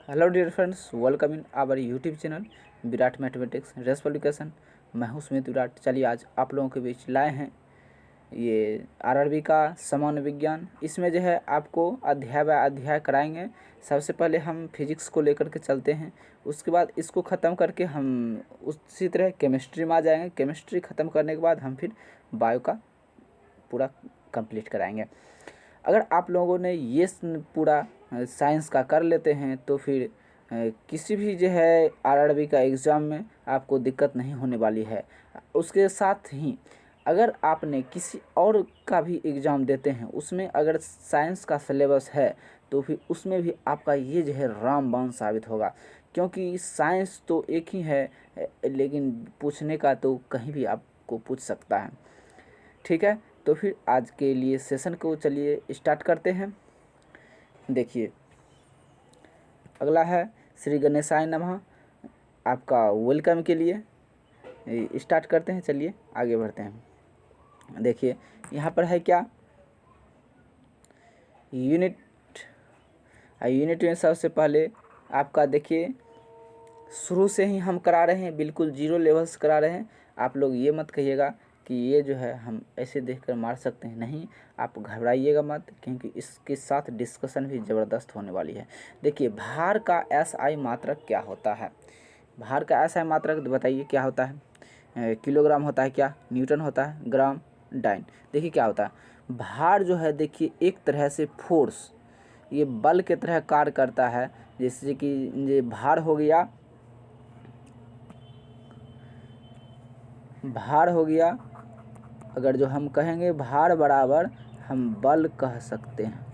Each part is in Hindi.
Hello dear friends, welcome in our YouTube channel Virat mathematics race publication. मैं हूं सुमित विराट। चलिए आज आप लोगों के बीच लाए हैं ये आरआरबी का सामान्य विज्ञान। इसमें जो है आपको अध्याय बाय अध्याय कराएंगे। सबसे पहले हम फिजिक्स को लेकर के चलते हैं, उसके बाद इसको ख़त्म करके हम उसी तरह केमिस्ट्री में आ जाएंगे। केमिस्ट्री ख़त्म करने के बाद हम फिर बायो का पूरा कंप्लीट कराएंगे। अगर आप लोगों ने ये पूरा साइंस का कर लेते हैं तो फिर किसी भी जो है आरआरबी का एग्ज़ाम में आपको दिक्कत नहीं होने वाली है। उसके साथ ही अगर आपने किसी और का भी एग्ज़ाम देते हैं, उसमें अगर साइंस का सिलेबस है तो फिर उसमें भी आपका ये जो है रामबाण साबित होगा, क्योंकि साइंस तो एक ही है लेकिन पूछने का तो कहीं भी आपको पूछ सकता है। ठीक है, तो फिर आज के लिए सेशन को चलिए स्टार्ट करते हैं। देखिए अगला है श्री गणेशाय नमः। आपका वेलकम के लिए स्टार्ट करते हैं। चलिए आगे बढ़ते हैं। देखिए यहाँ पर है क्या, यूनिट में सबसे पहले आपका देखिए शुरू से ही हम करा रहे हैं, बिल्कुल जीरो लेवल से करा रहे हैं। आप लोग ये मत कहिएगा कि ये जो है हम ऐसे देखकर मार सकते हैं, नहीं, आप घबराइएगा मत, क्योंकि इसके साथ डिस्कशन भी ज़बरदस्त होने वाली है। देखिए भार का एसआई मात्रक क्या होता है। भार का एसआई मात्रक बताइए क्या होता है। किलोग्राम होता है, क्या न्यूटन होता है, ग्राम, डाइन। देखिए क्या होता है भार जो है, देखिए एक तरह से फोर्स, ये बल के तरह कार्य करता है। जैसे कि ये भार हो गया, अगर जो हम कहेंगे भार बराबर हम बल कह सकते हैं।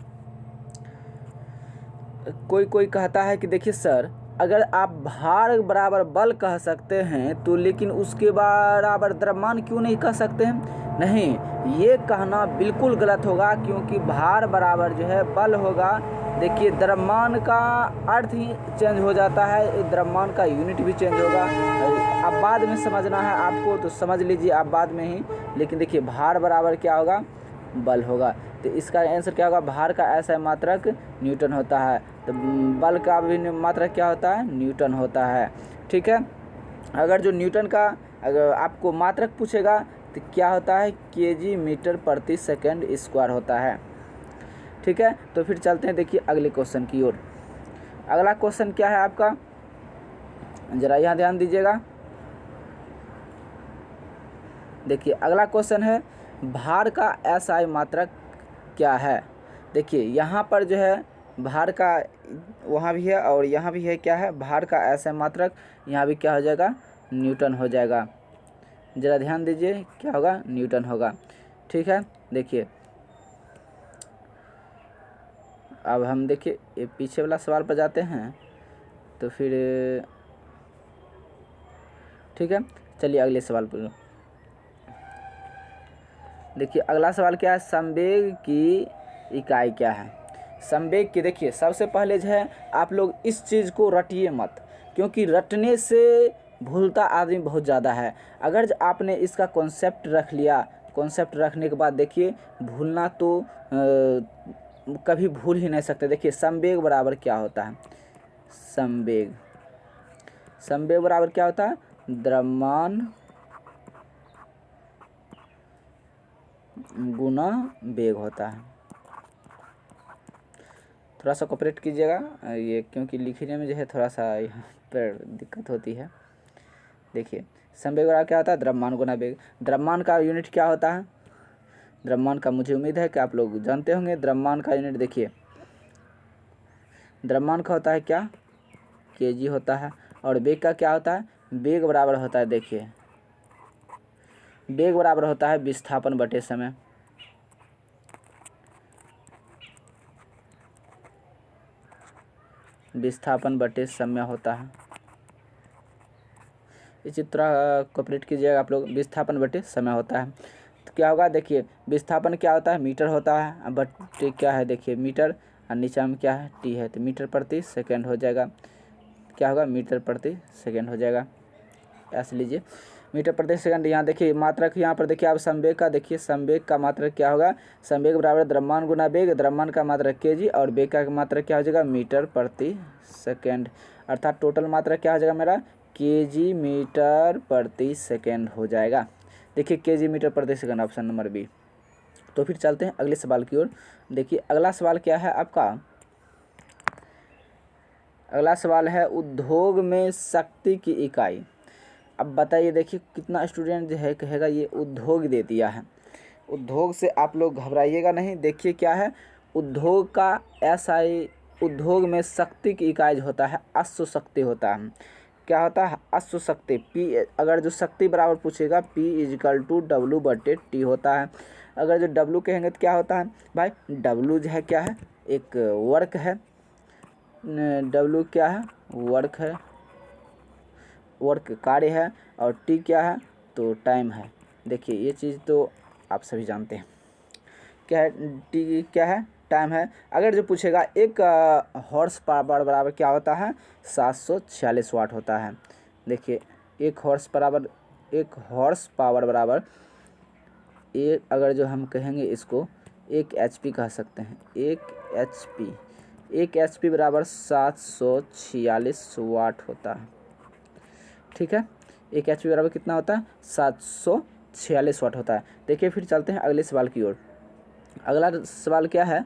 कोई कहता है कि देखिए सर, अगर आप भार बराबर बल कह सकते हैं तो लेकिन उसके बराबर द्रव्यमान क्यों नहीं कह सकते हैं। नहीं, ये कहना बिल्कुल गलत होगा, क्योंकि भार बराबर जो है बल होगा। देखिए द्रव्यमान का अर्थ ही चेंज हो जाता है, द्रव्यमान का यूनिट भी चेंज होगा। अब बाद में समझना है आपको तो समझ लीजिए आप बाद में ही, लेकिन देखिए भार बराबर क्या होगा, बल होगा। तो इसका आंसर क्या होगा, भार का ऐसा मात्रक न्यूटन होता है, तो बल का भी मात्रक क्या होता है, न्यूटन होता है। ठीक है, अगर जो न्यूटन का अगर आपको मात्रक पूछेगा तो क्या होता है, केजी मीटर प्रति सेकंड स्क्वायर होता है। ठीक है, तो फिर चलते हैं देखिए अगले क्वेश्चन की ओर। अगला क्वेश्चन क्या है आपका, जरा यहाँ ध्यान दीजिएगा। देखिए अगला क्वेश्चन है भार का एसआई मात्रक क्या है। देखिए यहाँ पर जो है भार का वहाँ भी है और यहाँ भी है, क्या है, भार का एसआई मात्रक यहाँ भी क्या हो जाएगा, न्यूटन हो जाएगा। ज़रा ध्यान दीजिए क्या होगा, न्यूटन होगा। ठीक है, देखिए अब हम देखिए ये पीछे वाला सवाल पर जाते हैं तो फिर ठीक है, चलिए अगले सवाल पर। देखिए अगला सवाल क्या है, संवेग की इकाई क्या है। संवेग की देखिए सबसे पहले जो है आप लोग इस चीज़ को रटिए मत, क्योंकि रटने से भूलता आदमी बहुत ज़्यादा है। अगर आपने इसका कॉन्सेप्ट रख लिया, कॉन्सेप्ट रखने के बाद देखिए भूलना तो कभी भूल ही नहीं सकते। देखिए संवेग बराबर क्या होता है, संवेग बराबर क्या होता है, द्रव्यमान गुना वेग होता है। थोड़ा सा कोऑपरेट कीजिएगा ये, क्योंकि लिखने में जो है थोड़ा सा यहाँ पर दिक्कत होती है। देखिए संवेग बराबर क्या होता है, द्रव्यमान गुना वेग। द्रव्यमान का यूनिट क्या होता है, द्रव्यमान का मुझे उम्मीद है कि आप लोग जानते होंगे। द्रव्यमान का यूनिट देखिए, द्रव्यमान का होता है क्या, केजी होता है। और वेग का क्या होता है, वेग बराबर होता है, देखिए वेग बराबर होता है विस्थापन बटे समय। विस्थापन बटे समय होता है। इस चित्र कोऑपरेट कीजिएगा आप लोग, विस्थापन बटे समय होता है। तो क्या होगा, देखिए विस्थापन क्या होता है, मीटर होता है, बटे क्या है, देखिए मीटर, और नीचे में क्या है, टी है, तो मीटर प्रति सेकंड हो जाएगा। क्या होगा, मीटर प्रति सेकंड हो जाएगा, ऐसे लीजिए। मीटर प्रति सेकंड। यहाँ देखिए मात्रक, यहाँ पर देखिए आप संवेग का देखिए, संवेग का मात्रक क्या होगा, संवेग बराबर द्रव्यमान गुना वेग, द्रव्यमान का मात्रक केजी और वेग का मात्रक क्या हो जाएगा मीटर प्रति सेकंड, अर्थात टोटल मात्रक क्या हो जाएगा मेरा केजी मीटर प्रति सेकंड हो जाएगा। देखिए केजी मीटर प्रति सेकंड, ऑप्शन नंबर बी। तो फिर चलते हैं अगले सवाल की ओर। देखिए अगला सवाल क्या है आपका, अगला सवाल है उद्योग में शक्ति की इकाई। अब बताइए, देखिए कितना स्टूडेंट जो है कहेगा ये उद्योग दे दिया है। उद्योग से आप लोग घबराइएगा नहीं। देखिए क्या है उद्योग का SI, उद्योग में शक्ति की इकाई जो होता है अश्व शक्ति होता है। क्या होता है अश्व शक्ति। P, अगर जो शक्ति बराबर पूछेगा P = W/T होता है। अगर जो W कहेंगे तो क्या होता है भाई, W जो है क्या है एक वर्क है, W क्या है वर्क है, वर्क कार्य है, और T क्या है तो टाइम है। देखिए ये चीज़ तो आप सभी जानते हैं क्या है, T क्या है टाइम है। अगर जो पूछेगा एक हॉर्स पावर बराबर क्या होता है 746 वाट होता है। देखिए एक हॉर्स पावर बराबर एक, अगर जो हम कहेंगे इसको 1 HP कह सकते हैं, 1 HP बराबर 746 वाट होता है। ठीक है 1 HP बराबर कितना होता है 746 वाट होता है। देखिए फिर चलते हैं अगले सवाल की ओर। अगला सवाल क्या है,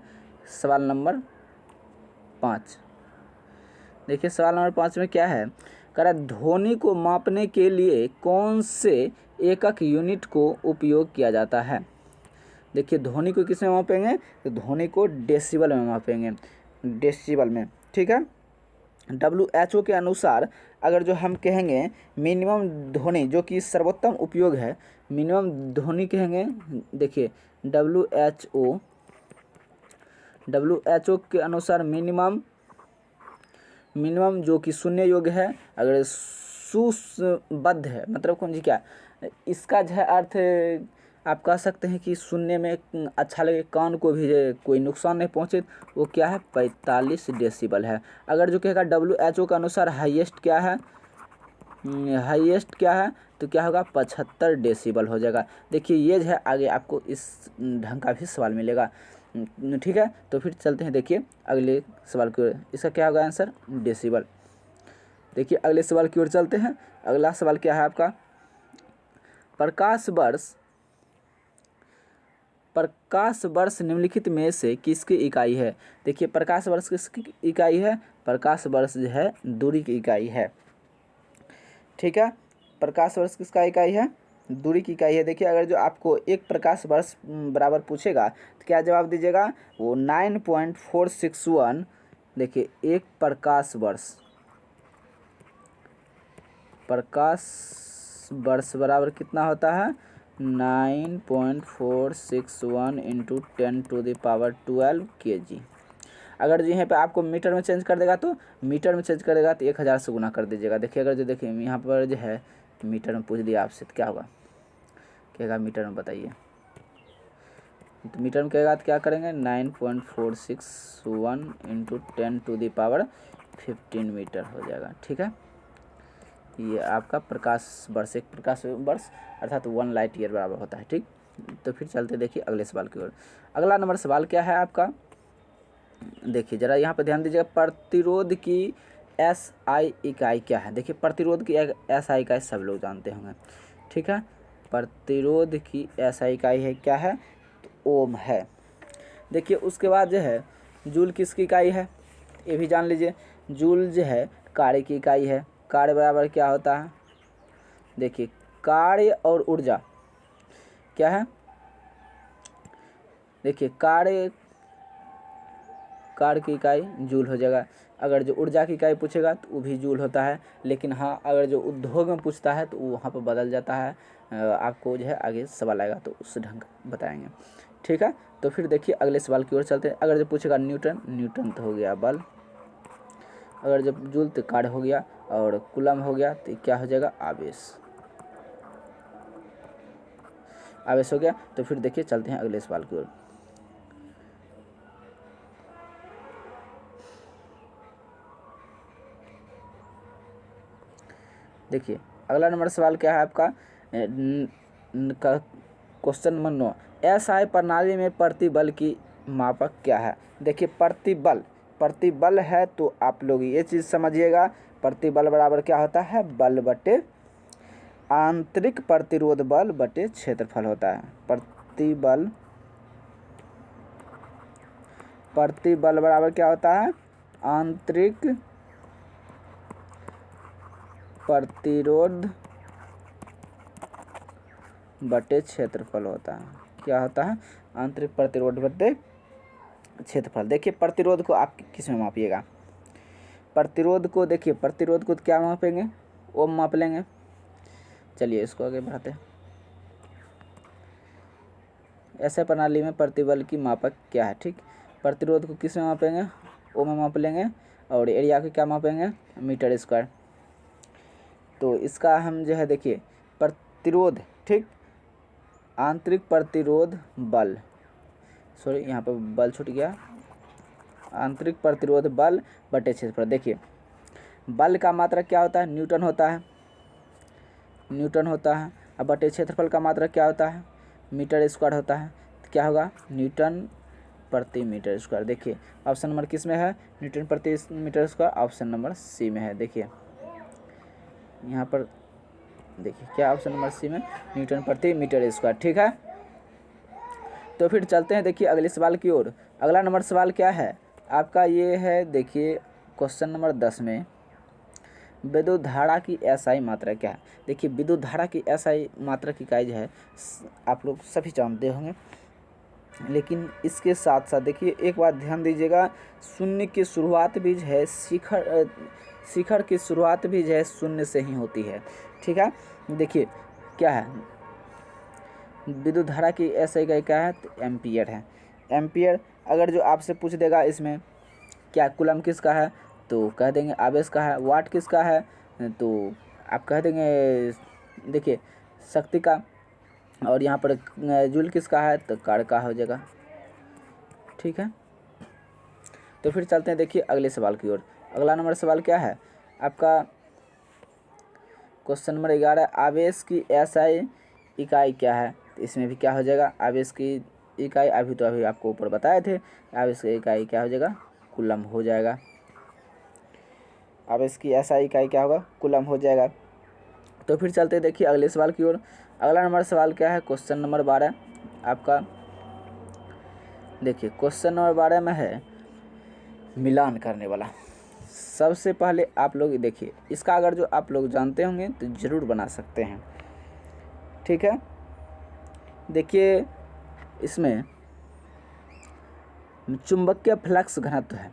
सवाल नंबर 5। देखिए सवाल नंबर 5 में क्या है, कह रहा है ध्वनि को मापने के लिए कौन से एकक यूनिट को उपयोग किया जाता है। देखिए ध्वनि को किस में मापेंगे, तो ध्वनि को डेसिबल में मापेंगे, डेसिबल में। ठीक है WHO के अनुसार अगर जो हम कहेंगे मिनिमम ध्वनि जो कि सर्वोत्तम उपयोग है, मिनिमम ध्वनि कहेंगे। देखिए WHO के अनुसार मिनिमम जो कि शून्य योग्य है, अगर सुबद्ध है मतलब कौन जी क्या, इसका जो है अर्थ आप कह सकते हैं कि सुनने में अच्छा लगे, कान को भी कोई नुकसान नहीं पहुंचे, वो क्या है 45 डेसिबल है। अगर जो कहेगा WHO के अनुसार हाईएस्ट क्या है, हाईएस्ट क्या है तो क्या होगा 75 डेसिबल हो जाएगा। देखिए ये जो है आगे आपको इस ढंग का भी सवाल मिलेगा। ठीक है तो फिर चलते हैं देखिए अगले सवाल की ओर। इसका क्या होगा आंसर डेसिबल। देखिए अगले सवाल की ओर चलते हैं। अगला सवाल क्या है आपका, प्रकाश वर्ष निम्नलिखित में से किसकी इकाई है। देखिए प्रकाश वर्ष किसकी इकाई है, प्रकाश वर्ष जो है दूरी की इकाई है। ठीक है प्रकाश वर्ष किसका इकाई है, दूरी की इकाई है। देखिए अगर जो आपको एक प्रकाश वर्ष बराबर पूछेगा तो क्या जवाब दीजिएगा, वो 9.461। देखिए एक प्रकाश वर्ष बराबर कितना होता है 9.461 × 10⁻12 kg। अगर जो यहाँ पे आपको मीटर में चेंज कर देगा तो 1000 से गुना कर दीजिएगा। देखिए अगर जो देखिए यहाँ पर जो है मीटर में पूछ दिया आपसे तो क्या होगा, कहेगा मीटर में बताइए, तो मीटर में कहेगा तो क्या करेंगे 9.461 × 10⁻15 मीटर हो जाएगा। ठीक है ये आपका प्रकाश वर्ष, एक प्रकाश वर्ष अर्थात 1 लाइट ईयर बराबर होता है। ठीक तो फिर चलते देखिए अगले सवाल की ओर। अगला नंबर सवाल क्या है आपका, देखिए जरा यहाँ पर ध्यान दीजिएगा, प्रतिरोध की SI इकाई क्या है। देखिए प्रतिरोध की SI इकाई सब लोग जानते होंगे। ठीक है प्रतिरोध की SI इकाई है क्या है तो ओम है। देखिए उसके बाद जो है जूल किसकी इकाई है, ये भी जान लीजिए। जूल जो है कार्य की इकाई है। कार्य बराबर क्या होता है, देखिए कार्य और ऊर्जा क्या है, देखिए कार्य की इकाई जूल हो जाएगा। अगर जो ऊर्जा की इकाई पूछेगा तो वो भी जूल होता है, लेकिन हाँ अगर जो उद्योग में पूछता है तो वहाँ पर बदल जाता है। आपको जो है आगे सवाल आएगा तो उस ढंग बताएंगे। ठीक है तो फिर देखिए अगले सवाल की ओर चलते हैं। अगर जो पूछेगा न्यूटन तो हो गया बल, अगर जब जूल तो कार्य हो गया, और कूलम हो गया तो क्या हो जाएगा आवेश हो गया। तो फिर देखिए चलते हैं अगले सवाल की ओर। देखिए अगला नंबर सवाल क्या है आपका, का क्वेश्चन नंबर 9, एसआई प्रणाली में प्रतिबल की मापक क्या है। देखिए प्रतिबल है तो आप लोग ये चीज़ समझिएगा, प्रतिबल बराबर क्या होता है, बल बटे आंतरिक प्रतिरोध बल बटे क्षेत्रफल होता है। प्रतिबल बराबर क्या होता है, आंतरिक प्रतिरोध बटे क्षेत्रफल होता है। क्या होता है, आंतरिक प्रतिरोध बटे क्षेत्रफल। देखिए प्रतिरोध को आप किस में मापिएगा, प्रतिरोध को देखिए, प्रतिरोध को क्या मापेंगे, ओम माप लेंगे। चलिए इसको आगे बढ़ाते हैं। ऐसे प्रणाली में प्रतिबल की मापक क्या है, ठीक। प्रतिरोध को किस में मापेंगे, ओम में माप लेंगे, और एरिया को क्या मापेंगे, मीटर स्क्वायर। तो इसका हम जो है देखिए प्रतिरोध, ठीक, आंतरिक प्रतिरोध बल, सॉरी यहाँ पर बल छूट गया, आंतरिक प्रतिरोध बल बटे क्षेत्रफल। देखिए बल का मात्रा क्या होता है, न्यूटन होता है, अब बटे क्षेत्रफल का मात्रा क्या होता है, मीटर स्क्वायर होता है। तो क्या होगा, न्यूटन प्रति मीटर स्क्वायर। देखिए ऑप्शन नंबर किस में है, न्यूटन प्रति metre square, option number C में है। देखिए यहाँ पर देखिए क्या ऑप्शन नंबर सी में, न्यूटन प्रति मीटर स्क्वायर, ठीक है। तो फिर चलते हैं देखिए अगले सवाल की ओर। अगला नंबर सवाल क्या है आपका, ये है देखिए क्वेश्चन नंबर 10 में विद्युत धारा की एसआई मात्रा क्या है। देखिए विद्युत धारा की एसआई मात्रा की इकाई जो है आप लोग सभी जानते होंगे, लेकिन इसके साथ साथ देखिए एक बात ध्यान दीजिएगा, शून्य की शुरुआत भी जो है शिखर की शुरुआत भी जो है शून्य से ही होती है, ठीक है। देखिए क्या है, विद्युत धारा की एसआई इकाई क्या है, तो एम्पियर है। एम्पियर अगर जो आपसे पूछ देगा इसमें क्या कूलम किसका है, तो कह देंगे आवेश का है। वाट किसका है, तो आप कह देंगे देखिए शक्ति का। और यहाँ पर जूल किसका है, तो कार्य का हो जाएगा, ठीक है। तो फिर चलते हैं देखिए अगले सवाल की ओर। अगला नंबर सवाल क्या है आपका, क्वेश्चन नंबर 11, आवेश की एसआई इकाई क्या है। तो इसमें भी क्या हो जाएगा, आवेश की इकाई अभी आपको ऊपर बताए थे, आवेश की इकाई क्या हो जाएगा, कूलम हो जाएगा। आवेश की एसआई इकाई क्या होगा, कूलम हो जाएगा। तो फिर चलते देखिए अगले सवाल की ओर। अगला नंबर सवाल क्या है, क्वेश्चन नंबर 12 आपका। देखिए क्वेश्चन नंबर 12 में है मिलान करने वाला। सबसे पहले आप लोग देखिए इसका अगर जो आप लोग जानते होंगे तो ज़रूर बना सकते हैं, ठीक है। देखिए इसमें चुंबकीय फ्लक्स घनत्व है,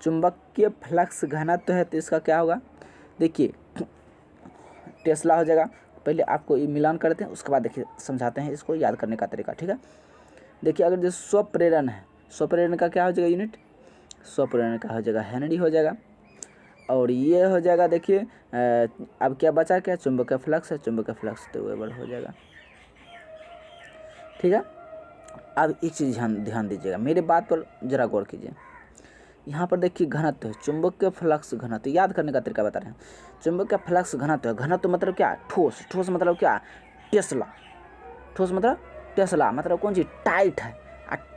चुंबकीय फ्लक्स घनत्व है, तो इसका क्या होगा, देखिए टेस्ला हो जाएगा। पहले आपको ये मिलान करते हैं, उसके बाद देखिए समझाते हैं इसको याद करने का तरीका, ठीक है। देखिए अगर जो स्वप्रेरण है, स्वप्रेरण का क्या हो जाएगा यूनिट, स्वप्रेरण का हो जाएगा हेनरी हो जाएगा। और ये हो जाएगा देखिए अब क्या बचा, क्या चुंबकीय फ्लक्स है, चुंबकीय फ्लक्स तो वेबर हो जाएगा, ठीक है। अब एक चीज़ ध्यान दीजिएगा, मेरे बात पर जरा गौर कीजिए। यहाँ पर देखिए घनत्व है, चुंबकीय फ्लक्स घनत्व याद करने का तरीका बता रहे हैं। चुंबकीय फ्लक्स घनत्व है, घनत्व मतलब क्या, ठोस, ठोस मतलब क्या, टेस्ला, ठोस मतलब टेस्ला, मतलब कौन सी, टाइट है,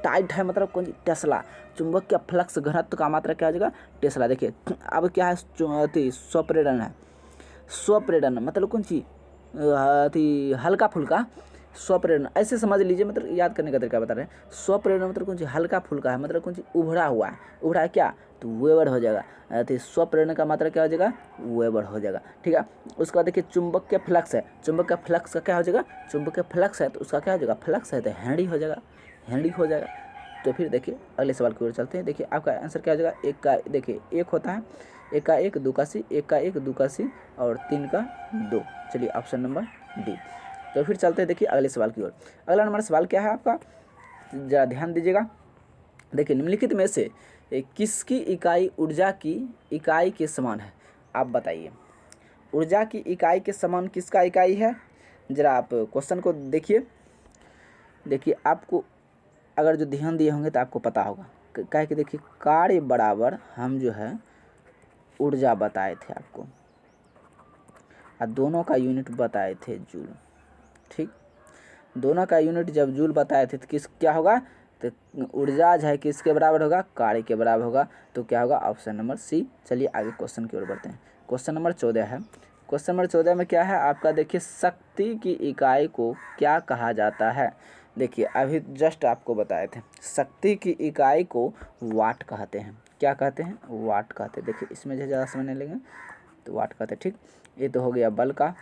टाइट है मतलब कौन सी, टेस्ला। चुंबकीय फ्लक्स घनत्व का मात्रा क्या हो जाएगा, टेस्ला। देखिए अब क्या है, स्वप्रेरण है, स्वप्रेरण मतलब कौन सी, हल्का फुल्का स्वप्रेरण, ऐसे समझ लीजिए, मतलब याद करने का तरीका बता रहे हैं। स्वप्रेरण मतलब कौन सी, हल्का फुल्का है, मतलब कौन सी, उभरा हुआ है, उभरा है क्या, तो वेबर हो जाएगा। तो स्वप्रेरण का मात्रा क्या हो जाएगा, वेबर हो जाएगा, ठीक है। उसके बाद देखिए चुंबकीय फ्लक्स है, चुंबकीय फ्लक्स का क्या हो जाएगा, चुंबकीय फ्लक्स है तो उसका क्या हो जाएगा, फ्लक्स है तो हेनरी हो जाएगा, हेनरी हो जाएगा। तो फिर देखिए अगले सवाल की ओर चलते हैं। देखिए आपका आंसर क्या हो जाएगा, एक का देखिए एक होता है, एक का एक, दो का सी, एक का एक, दो का सी, और तीन का दो। चलिए ऑप्शन नंबर डी। तो फिर चलते हैं देखिए अगले सवाल की ओर। अगला नंबर सवाल क्या है आपका, जरा ध्यान दीजिएगा। देखिए निम्नलिखित में से किसकी इकाई ऊर्जा की इकाई के समान है, आप बताइए। ऊर्जा की इकाई के समान किसका इकाई है, जरा आप क्वेश्चन को देखिए। देखिए आपको अगर जो ध्यान दिए होंगे तो आपको पता होगा, क्या कि देखिए कार्य बराबर हम जो है ऊर्जा बताए थे आपको, और दोनों का यूनिट बताए थे जूल। ठीक। दोनों का यूनिट जब जूल बताए थे तो किस क्या होगा, तो ऊर्जा जो है किसके बराबर होगा, कार्य के बराबर होगा। तो क्या होगा, ऑप्शन नंबर सी। चलिए आगे क्वेश्चन की ओर बढ़ते हैं। क्वेश्चन नंबर 14 है। क्वेश्चन नंबर 14 में क्या है आपका, देखिए शक्ति की इकाई को क्या कहा जाता है। देखिए अभी जस्ट आपको बताए थे, शक्ति की इकाई को वाट कहते हैं। क्या कहते हैं, वाट कहते हैं। देखिए इसमें जो ज़्यादा समझने लगे तो वाट कहते हैं, ठीक। ये तो हो गया बल का,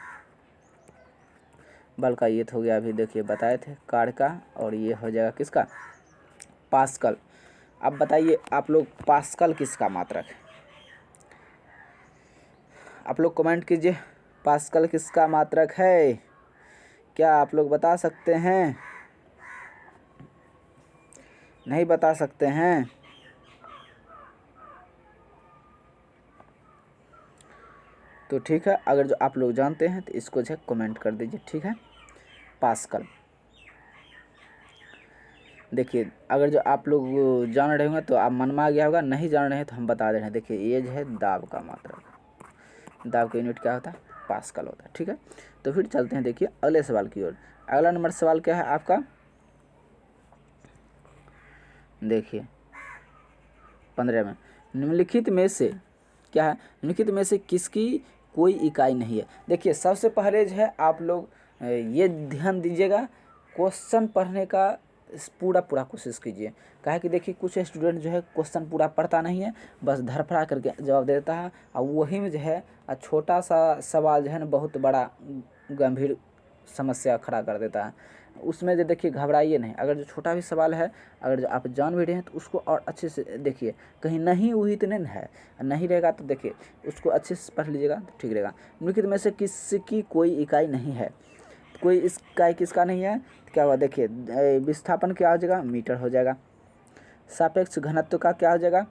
ये तो हो गया अभी देखिए बताए थे कार्य का, और ये हो जाएगा किसका, पास्कल। अब बताइए आप लोग पास्कल किसका मात्रक है, आप लोग कमेंट कीजिए पास्कल किसका मात्रक है, क्या आप लोग बता सकते हैं, नहीं बता सकते हैं। तो ठीक है, अगर जो आप लोग जानते हैं तो इसको जो है कमेंट कर दीजिए, ठीक है। पास्कल, देखिए अगर जो आप लोग जान रहे होंगे तो आप मन में आ गया होगा, नहीं जान रहे हैं तो हम बता दे रहे हैं। देखिए ये जो है दाब का मात्रक, दाब का यूनिट क्या होता है, पास्कल होता है, ठीक है। तो फिर चलते हैं देखिए अगले सवाल की ओर। अगला नंबर सवाल क्या है आपका, देखिए 15 में, निम्नलिखित में से क्या है, निम्नलिखित में से किसकी कोई इकाई नहीं है। देखिए सबसे पहले जो है आप लोग ये ध्यान दीजिएगा, क्वेश्चन पढ़ने का पूरा कोशिश कीजिए। कहा कि देखिए कुछ स्टूडेंट जो है क्वेश्चन पूरा पढ़ता नहीं है, बस धरफड़ा करके जवाब दे देता है, और वही में जो है छोटा सा सवाल जो है ना बहुत बड़ा गंभीर समस्या खड़ा कर देता है। उसमें जो देखिए घबराइए नहीं, अगर जो छोटा भी सवाल है, अगर जो आप जान भी रहे हैं तो उसको और अच्छे से देखिए, कहीं नहीं हुई तो नहीं है, नहीं रहेगा तो देखिए उसको अच्छे से पढ़ लीजिएगा तो ठीक रहेगा। निम्नलिखित में से किसकी कोई इकाई नहीं है, कोई इकाई किसका नहीं है, तो क्या हुआ देखिए, विस्थापन क्या हो जाएगा, मीटर हो जाएगा। सापेक्ष घनत्व का क्या हो जाएगा,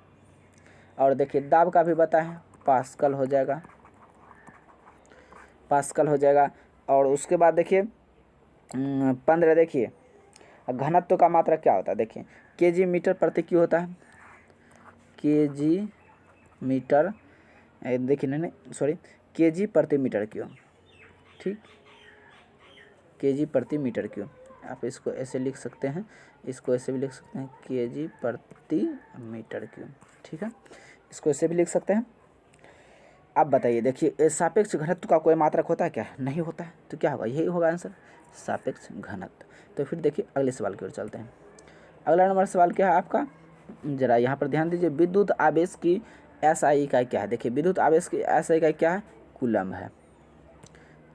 और देखिए दाब का भी पता है, पास्कल हो जाएगा, पास्कल हो जाएगा। और उसके बाद देखिए 15 देखिए घनत्व का मात्रा क्या होता है, देखिए केजी मीटर प्रति क्यू होता है, केजी मीटर, देखिए नहीं सॉरी, केजी प्रति मीटर क्यू, ठीक, केजी प्रति मीटर क्यू। आप इसको ऐसे लिख सकते हैं, इसको ऐसे भी लिख सकते हैं, केजी प्रति मीटर क्यू, ठीक है, इसको ऐसे भी लिख सकते हैं। अब बताइए देखिए सापेक्ष घनत्व का कोई मात्रक होता है क्या, नहीं होता है, तो क्या होगा, यही होगा आंसर, सापेक्ष घनत्व। तो फिर देखिए अगले सवाल की ओर चलते हैं। अगला नंबर सवाल क्या है आपका, जरा यहाँ पर ध्यान दीजिए, विद्युत आवेश की एसआई इकाई क्या है। देखिए विद्युत आवेश की एसआई इकाई क्या है, कूलम है,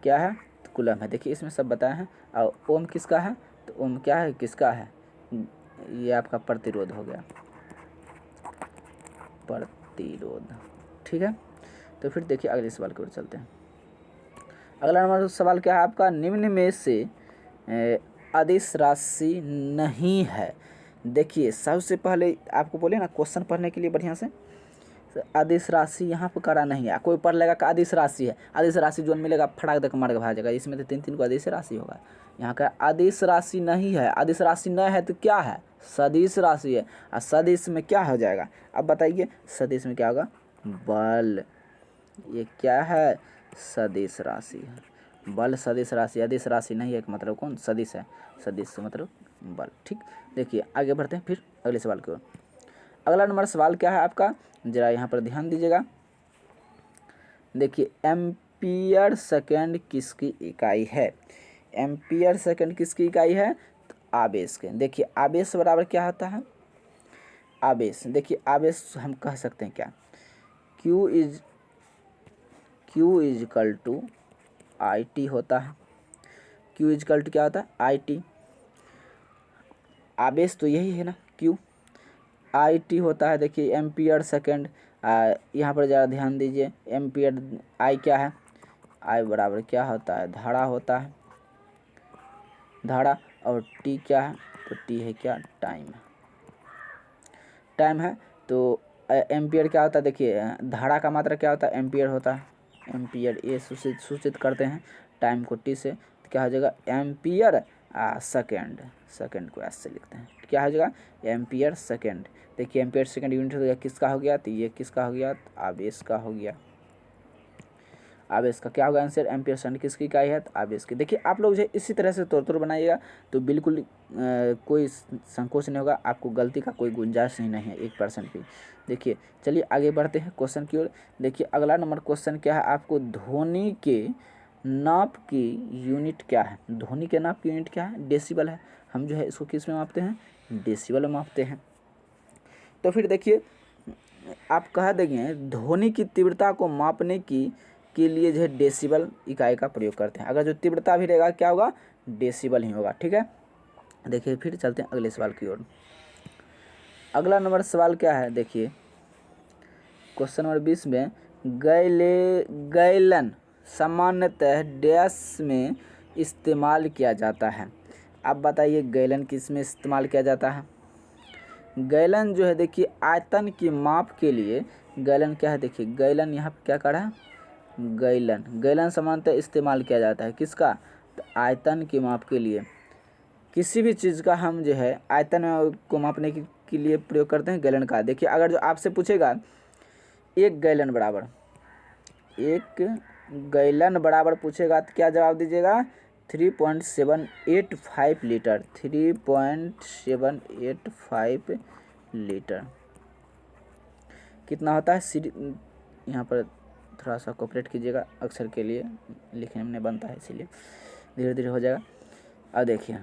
क्या है, तो कूलम है। देखिए इसमें सब बताया है। और ओम किसका है, तो ओम क्या है, किसका है, ये आपका प्रतिरोध हो गया, प्रतिरोध, ठीक है। तो फिर देखिए अगले सवाल की ओर चलते हैं। अगला नंबर सवाल क्या है आपका, निम्न में से अदिश राशि नहीं है। देखिए सबसे पहले आपको बोले ना क्वेश्चन पढ़ने के लिए बढ़िया से, अदिश राशि यहाँ पर करा नहीं है, कोई पढ़ लेगा कि अदिश राशि है, अदिश राशि जो मिलेगा फटाक देकर मार के भाग जाएगा, इसमें तो 3 को अदिश राशि होगा। यहाँ का अदिश राशि नहीं है, अदिश राशि न है तो क्या है, सदिश राशि है, और सदिश में क्या हो जाएगा, अब बताइए सदिश में क्या होगा, बल, ये क्या है, सदिश राशि है, बल सदिश राशि, अदिश राशि नहीं है, एक मतलब कौन, सदिश है, सदिश से मतलब बल, ठीक। देखिए आगे बढ़ते हैं फिर अगले सवाल की ओर। अगला नंबर सवाल क्या है आपका, जरा यहाँ पर ध्यान दीजिएगा। देखिए एम्पियर सेकेंड किसकी इकाई है, एम्पियर सेकेंड किसकी इकाई है, तो आवेश के। देखिए आवेश बराबर क्या होता है, आवेश, देखिए आवेश हम कह सकते हैं क्या, Q is equal to I T होता है, Q इज इक्वल टू क्या होता है, आई टी, आवेश तो यही है ना, Q, आई टी होता है। देखिए एम्पियर सेकेंड, यहाँ पर ज़रा ध्यान दीजिए, एम्पियर, आई क्या है, आई बराबर क्या होता है, धारा होता है, धारा, और टी क्या है, तो टी है क्या, टाइम, टाइम है। तो एम्पियर क्या होता है, देखिए धारा का मात्रा क्या होता है, एम्पियर होता है, एम्पियर ये सूचित करते हैं टाइम को टी से, तो क्या हो जाएगा एम्पियर सेकेंड, सेकेंड को ऐसे लिखते हैं, क्या हो जाएगा एम्पियर सेकेंड। देखिए एम्पियर सेकेंड यूनिट हो गया, किसका हो गया, तो ये किसका हो गया, तो आवेश का हो गया। आवेश का क्या होगा आंसर, एम्पियर सेकंड किसकी इकाई है, तो आवेश की। देखिए आप लोग जो इसी तरह से तोड़ बनाइएगा तो बिल्कुल कोई संकोच नहीं होगा, आपको गलती का कोई गुंजाइश ही नहीं है 1% भी। देखिए चलिए आगे बढ़ते हैं क्वेश्चन की ओर। देखिए अगला नंबर क्वेश्चन क्या है, आपको ध्वनि के नाप की यूनिट क्या है। ध्वनि के नाप की यूनिट क्या है, डेसिबल है। हम जो है इसको किस में मापते हैं, डेसिबल में मापते हैं। तो फिर देखिए आप कह देंगे ध्वनि की तीव्रता को मापने के लिए जो है डेसिबल इकाई का प्रयोग करते हैं। अगर जो तीव्रता भी रहेगा क्या होगा, डेसिबल ही होगा, ठीक है। देखिए फिर चलते हैं अगले सवाल की ओर। अगला नंबर सवाल क्या है, देखिए क्वेश्चन नंबर 20 में गैलन सामान्यतः डैश में इस्तेमाल किया जाता है। आप बताइए गैलन किस में इस्तेमाल किया जाता है। गैलन जो है देखिए आयतन की माप के लिए गैलन क्या है, देखिए गैलन यहाँ पर क्या करा है, गैलन सामान्यतः इस्तेमाल किया जाता है किसका, तो आयतन की माप के लिए। किसी भी चीज़ का हम जो है आयतन को मापने के लिए प्रयोग करते हैं गैलन का। देखिए अगर जो आपसे पूछेगा एक गैलन बराबर पूछेगा तो क्या जवाब दीजिएगा, 3.785 लीटर, 3.785 लीटर कितना होता है। यहाँ पर थोड़ा सा कोऑपरेट कीजिएगा, अक्षर के लिए लिखने में बनता है इसीलिए धीरे धीरे हो जाएगा। अब देखिए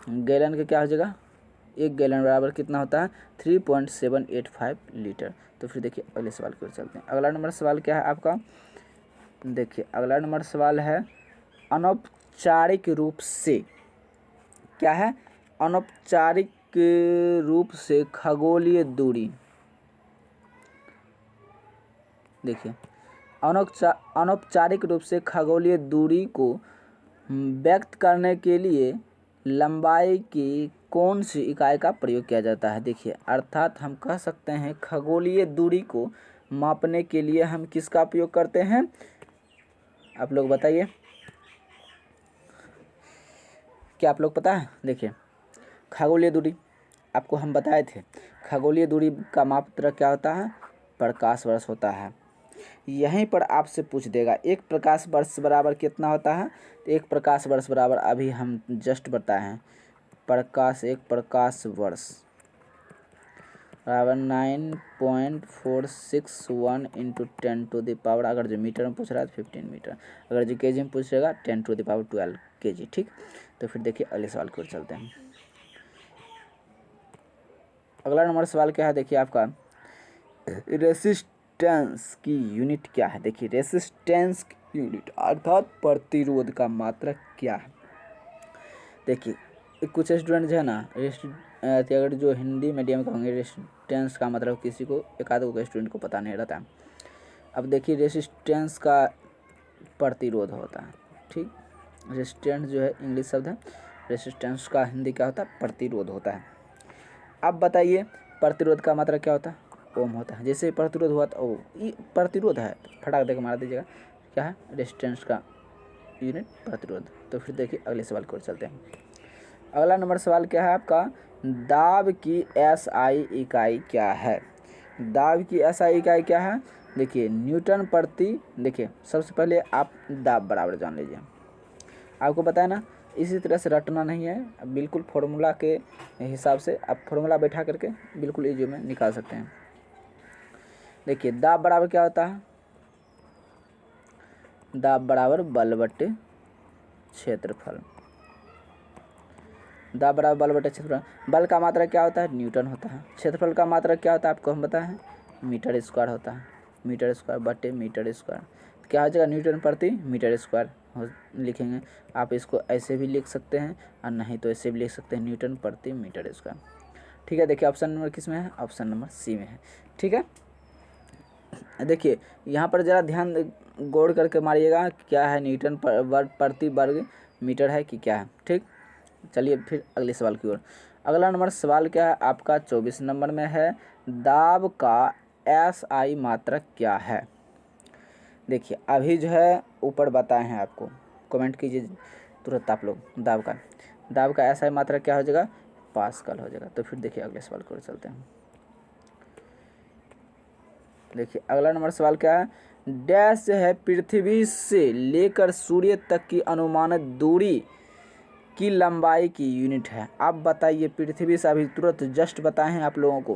गैलन का क्या हो जाएगा, एक गैलन बराबर कितना होता है, 3.785 लीटर। तो फिर देखिए अगले सवाल की ओर चलते हैं। अगला नंबर सवाल क्या है आपका, देखिए अगला नंबर सवाल है अनौपचारिक रूप से क्या है, अनौपचारिक रूप से खगोलीय दूरी। देखिए अनौपचारिक रूप से खगोलीय दूरी को व्यक्त करने के लिए लंबाई की कौन सी इकाई का प्रयोग किया जाता है। देखिए अर्थात हम कह सकते हैं खगोलीय दूरी को मापने के लिए हम किसका उपयोग करते हैं, आप लोग बताइए, क्या आप लोग पता है। देखिए खगोलीय दूरी आपको हम बताए थे, खगोलीय दूरी का मात्रक क्या होता है, प्रकाश वर्ष होता है। यहीं पर आपसे पूछ देगा एक प्रकाश वर्ष बराबर कितना होता है, तो एक प्रकाश वर्ष बराबर अभी हम जस्ट बताए हैं, एक प्रकाश वर्ष बराबर 9.461 इंटू 10⁻, अगर जो मीटर में पूछ रहा है तो 15 मीटर, अगर जो केजी में पूछेगा 10⁻12 केजी, ठीक। तो फिर देखिए अगले सवाल की ओर चलते हैं। अगला नंबर सवाल क्या है, देखिए आपका रेसिस्टेंस की यूनिट क्या है। देखिए रेसिस्टेंस की यूनिट अर्थात प्रतिरोध का मात्रक क्या है। देखिए कुछ स्टूडेंट जो है ना अगर जो हिंदी मीडियम का होंगे रेसिस्टेंस का मतलब किसी को एक आध को स्टूडेंट को पता नहीं रहता है। अब देखिए रेसिस्टेंस का प्रतिरोध होता है, ठीक। रेसिस्टेंस जो है इंग्लिश शब्द है, रेसिस्टेंस का हिंदी क्या होता है, प्रतिरोध होता है। अब बताइए प्रतिरोध का मात्रा क्या होता है, ओम होता है। जैसे प्रतिरोध हुआ तो ये प्रतिरोध है, फटाक देकर मार दीजिएगा, क्या है रेसिस्टेंस का यूनिट प्रतिरोध। तो फिर देखिए अगले सवाल की ओर चलते हैं। अगला नंबर सवाल क्या है आपका, दाब की एसआई इकाई क्या है। दाब की एसआई इकाई क्या है, देखिए न्यूटन प्रति, देखिए सबसे पहले आप दाब बराबर जान लीजिए, आपको पता है ना, इसी तरह से रटना नहीं है, बिल्कुल फॉर्मूला के हिसाब से आप फॉर्मूला बैठा करके बिल्कुल इजी में निकाल सकते हैं। देखिए दाब बराबर क्या होता है, दाब बराबर बल बटे क्षेत्रफल, दाब बराबर बल बटे क्षेत्रफल। बल का मात्रा क्या होता है, न्यूटन होता है। क्षेत्रफल का मात्रा क्या होता है आपको हम बताएं, मीटर स्क्वायर होता है, मीटर स्क्वायर बटे मीटर स्क्वायर। क्या हो जाएगा, न्यूटन प्रति मीटर स्क्वायर लिखेंगे। आप इसको ऐसे भी लिख सकते हैं और नहीं तो ऐसे भी लिख सकते हैं, न्यूटन प्रति मीटर स्क्वायर, ठीक है। देखिए ऑप्शन नंबर किस में है, ऑप्शन नंबर सी में है, ठीक है। देखिए यहाँ पर ज़रा ध्यान गौर करके मारिएगा क्या है, न्यूटन प्रति वर्ग मीटर है कि क्या है, ठीक। चलिए फिर अगले सवाल की ओर। अगला नंबर सवाल क्या है आपका 24 नंबर में है, दाब का एसआई मात्रक क्या है। देखिए अभी जो है ऊपर बताए हैं आपको, कमेंट कीजिए तुरंत आप लोग, दाब का एसआई मात्रक क्या हो जाएगा, पास्कल हो जाएगा। तो फिर देखिए अगले सवाल की ओर चलते हैं। देखिए अगला नंबर सवाल क्या है, डैश है पृथ्वी से लेकर सूर्य तक की अनुमानित दूरी की लंबाई की यूनिट है। आप बताइए, पृथ्वी से अभी तुरंत जस्ट बताए हैं आप लोगों को,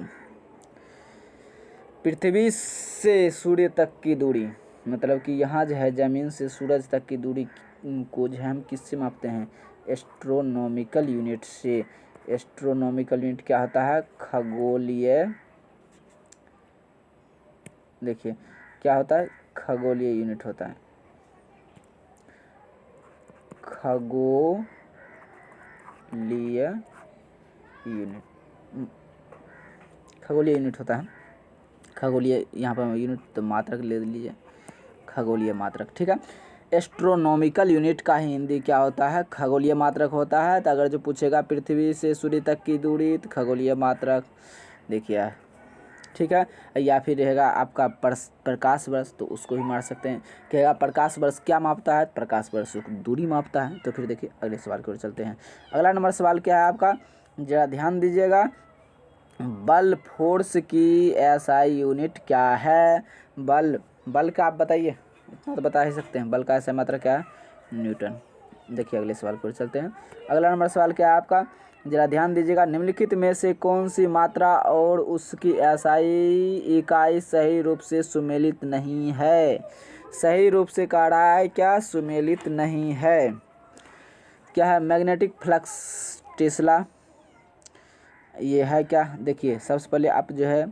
पृथ्वी से सूर्य तक की दूरी, मतलब कि यहाँ जो है ज़मीन से सूरज तक की दूरी को जो है हम किससे मापते हैं? एस्ट्रोनॉमिकल यूनिट से। एस्ट्रोनॉमिकल यूनिट क्या होता है? खगोलीय, देखिए क्या होता है? खगोलीय यूनिट होता है, खगोलीय यूनिट, खगोलीय यूनिट होता है। खगोलीय यहाँ पर यूनिट तो मात्रक ले लीजिए, खगोलीय मात्रक, ठीक है। एस्ट्रोनॉमिकल यूनिट का हिंदी क्या होता है? खगोलीय मात्रक होता है। तो अगर जो पूछेगा पृथ्वी से सूर्य तक की दूरी, तो खगोलीय मात्रक, देखिए, ठीक है। या फिर रहेगा आपका प्रकाश वर्ष, तो उसको भी मार सकते हैं। कहेगा प्रकाश वर्ष क्या मापता है? प्रकाश वर्ष दूरी मापता है। तो फिर देखिए अगले सवाल की ओर चलते हैं। अगला नंबर सवाल क्या है आपका? जरा ध्यान दीजिएगा। बल फोर्स की एसआई यूनिट क्या है? बल का आप बताइए, इतना तो बता ही सकते हैं। बल का एसआई मात्रा क्या है? न्यूटन। देखिए अगले सवाल पर चलते हैं। अगला नंबर सवाल क्या है आपका? जरा ध्यान दीजिएगा। निम्नलिखित में से कौन सी मात्रा और उसकी एसआई इकाई सही रूप से सुमेलित नहीं है? सही रूप से कह रहा है क्या? सुमेलित नहीं है। क्या है? मैग्नेटिक फ्लक्स टेस्ला, ये है क्या? देखिए सबसे पहले आप जो है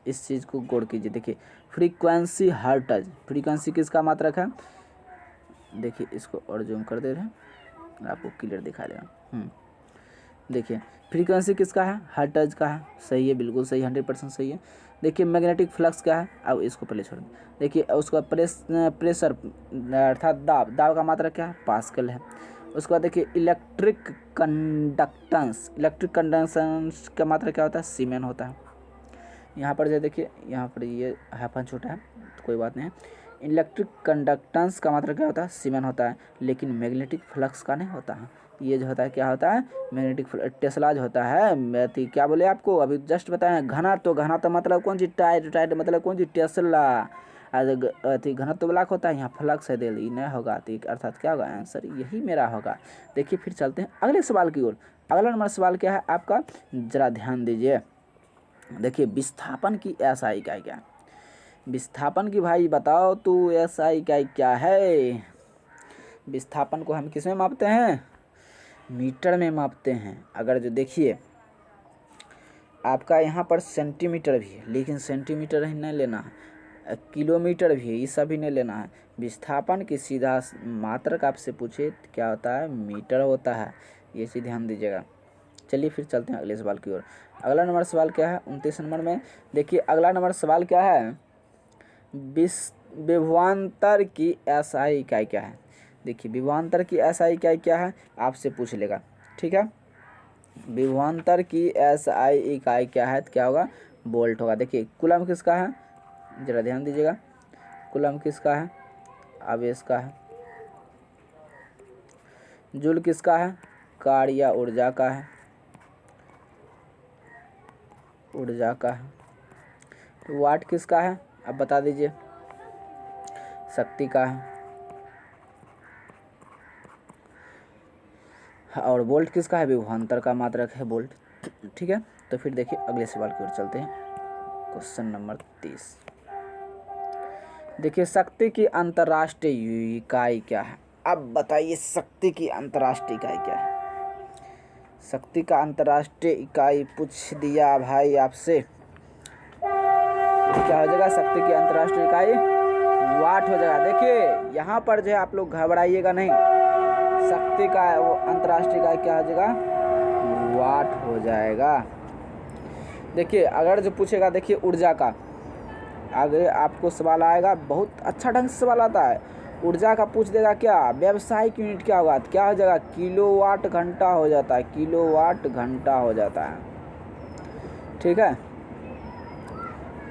इस चीज़ को गौर कीजिए। देखिए फ्रीक्वेंसी हर्ट्ज, फ्रीक्वेंसी किसका मात्रक है? देखिए इसको और जूम कर दे रहे हैं, आपको क्लियर दिखा देगा। देखिए फ्रीक्वेंसी किसका है? हर्ट्ज का है। सही है, बिल्कुल सही, 100% सही है। देखिए मैग्नेटिक फ्लक्स क्या है? अब इसको पहले छोड़ दें। देखिए उसका प्रेशर अर्थात दाब का मात्रा क्या है? पास्कल है। उसके बाद देखिए इलेक्ट्रिक कंडक्टेंस का मात्रा क्या होता है? सीमेन होता है। यहाँ पर जो देखिए, यहाँ पर ये हाइफन छोटा है तो कोई बात नहीं है। इलेक्ट्रिक कंडक्टेंस का मात्रा क्या होता है? सीमेन होता है। लेकिन मैग्नेटिक फ्लक्स का नहीं होता है। ये जो होता है क्या होता है? मैग्नेटिक टेस्ला जो होता है, क्या बोले आपको अभी जस्ट बताएं, घनत्व मतलब कौन चीज? टाइट मतलब कौन चीज? टेस्ला। घनत्व ब्लॉक होता है, यहाँ फ्लक्स है, दिल्ली नहीं होगा। अर्थात क्या होगा? आंसर यही मेरा होगा। देखिए फिर चलते हैं अगले सवाल की ओर। अगला नंबर सवाल क्या है आपका? जरा ध्यान दीजिए। देखिए विस्थापन की एसआई इकाई क्या है? विस्थापन की भाई बताओ तो एसआई इकाई क्या है? विस्थापन को हम किस में मापते हैं? मीटर में मापते हैं। अगर जो देखिए आपका यहाँ पर सेंटीमीटर भी है, लेकिन सेंटीमीटर ही नहीं लेना है, किलोमीटर भी है, ये सभी नहीं लेना है। विस्थापन की सीधा मात्रक आपसे पूछे तो क्या होता है? मीटर होता है। ये चीज़ ध्यान दीजिएगा। चलिए फिर चलते हैं अगले सवाल की ओर। अगला नंबर सवाल क्या है? 29 नंबर में देखिए अगला नंबर सवाल क्या है? विभवांतर की एसआई इकाई क्या है? देखिए विभवांतर की एसआई इकाई क्या है? आपसे पूछ लेगा, ठीक है। विभवांतर की एसआई इकाई क्या है? तो क्या होगा? वोल्ट होगा। देखिए कूलम किसका है? जरा ध्यान दीजिएगा। कूलम किसका है? आवेश का है। जूल किसका है? कार्य या ऊर्जा का है, ऊर्जा का है। वाट किसका है? अब बता दीजिए। शक्ति का है। और वोल्ट किसका है? विभवांतर का मात्रक है वोल्ट, ठीक है। तो फिर देखिए अगले सवाल की ओर चलते हैं। Question number 30। देखिए शक्ति की अंतर्राष्ट्रीय इकाई क्या है? अब बताइए शक्ति की अंतर्राष्ट्रीय इकाई क्या है? शक्ति का अंतर्राष्ट्रीय इकाई पूछ दिया भाई आपसे, क्या हो जाएगा? शक्ति की अंतर्राष्ट्रीय इकाई वाट हो जाएगा। देखिए यहाँ पर जो है आप लोग घबराइएगा नहीं, शक्ति का वो अंतर्राष्ट्रीय इकाई क्या हो जाएगा? वाट हो जाएगा। देखिए अगर जो पूछेगा, देखिए ऊर्जा का आगे आपको सवाल आएगा, बहुत अच्छा ढंग से सवाल आता है। ऊर्जा का पूछ देगा क्या? व्यावसायिक यूनिट क्या होगा? तो क्या हो जाएगा? किलोवाट घंटा हो जाता है, किलोवाट घंटा हो जाता है, ठीक है।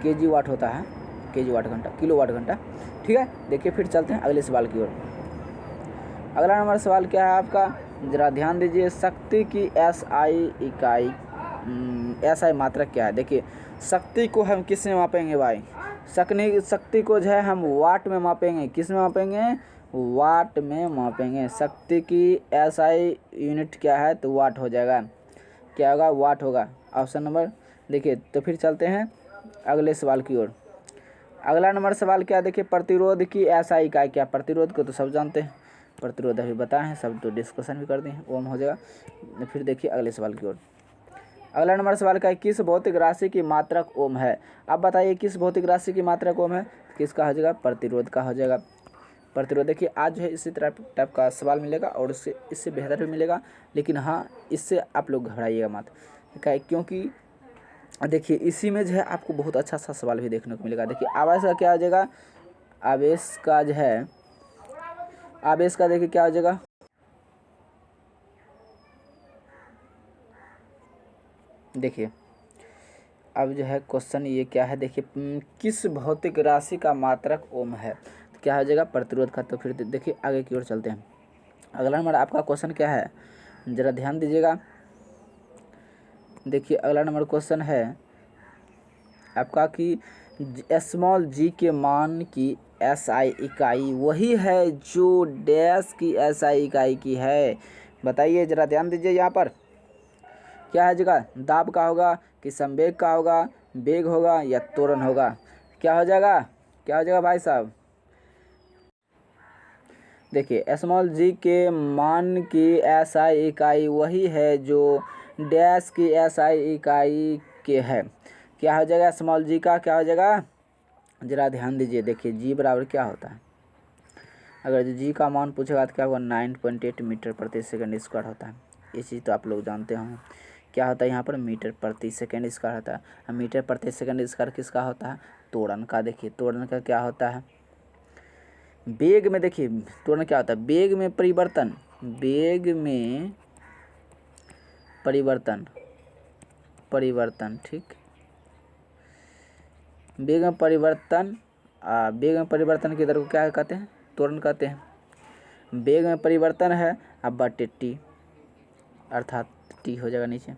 केजी वाट होता है, केजी वाट घंटा, किलोवाट घंटा, ठीक है। देखिए फिर चलते हैं अगले सवाल की ओर। अगला नंबर सवाल क्या है आपका? जरा ध्यान दीजिए। शक्ति की एसआई इकाई, एसआई मात्रक क्या है? देखिए शक्ति को हम किस में मापेंगे भाई? शक्ति को जो है हम वाट में मापेंगे। किस में मापेंगे? वाट में मापेंगे। शक्ति की SI यूनिट क्या है? तो वाट हो जाएगा। क्या होगा? वाट होगा। ऑप्शन नंबर देखिए। तो फिर चलते हैं अगले सवाल की ओर। अगला नंबर सवाल क्या? देखिए, प्रतिरोध की SI इकाई क्या? प्रतिरोध को तो सब जानते हैं, प्रतिरोध अभी बताए हैं, सब तो डिस्कशन भी कर दिए हैं, ओम हो जाएगा। फिर देखिए अगले सवाल की ओर। अगला नंबर सवाल का है, किस भौतिक राशि की मात्रक ओम है? अब बताइए किस भौतिक राशि की मात्रक ओम है? किसका हो जाएगा? प्रतिरोध का हो जाएगा। प्रतिरोध देखिए आज जो है इसी तरह टाइप का सवाल मिलेगा और इससे बेहतर भी मिलेगा, लेकिन हाँ इससे आप लोग घबराइएगा मत, क्योंकि देखिए इसी में जो है आपको बहुत अच्छा सा सवाल भी देखने को मिलेगा। देखिए आवेश का क्या हो जाएगा? आवेश का जो है, आवेश का देखिए क्या हो जाएगा? देखिए अब जो है क्वेश्चन ये क्या है, देखिए किस भौतिक राशि का मात्रक ओम है? तो क्या हो जाएगा? प्रतिरोध का। तो फिर देखिए आगे की ओर चलते हैं। अगला नंबर आपका क्वेश्चन क्या है, ज़रा ध्यान दीजिएगा। देखिए अगला नंबर क्वेश्चन है आपका कि स्मॉल g के मान की SI इकाई वही है जो डैश की SI इकाई की है। बताइए, ज़रा ध्यान दीजिए यहाँ पर क्या है जगह? दाब का होगा कि संवेग का होगा, वेग होगा या त्वरण होगा? क्या हो जाएगा? क्या हो जाएगा भाई साहब? देखिए स्मॉल g के मान की SI इकाई वही है जो डैश की SI इकाई के है। क्या हो जाएगा? स्मॉल g का क्या हो जाएगा? ज़रा ध्यान दीजिए। देखिए g बराबर क्या होता है? अगर g का मान पूछेगा तो क्या होगा? 9.8 मीटर प्रति सेकंड स्क्वायर होता है। ये चीज़ तो आप लोग जानते होंगे। क्या होता है यहाँ पर? मीटर प्रति सेकंड स्क्वायर होता है। मीटर प्रति सेकंड स्क्वायर किसका होता है? त्वरण का। देखिए त्वरण का क्या होता है? वेग में देखिए त्वरण क्या होता है? वेग में परिवर्तन, वेग में परिवर्तन, परिवर्तन, ठीक, वेग में परिवर्तन, वेग में परिवर्तन की दर को क्या कहते हैं? त्वरण कहते हैं। वेग में परिवर्तन है अब बटे टी, अर्थात टी हो जाएगा नीचे।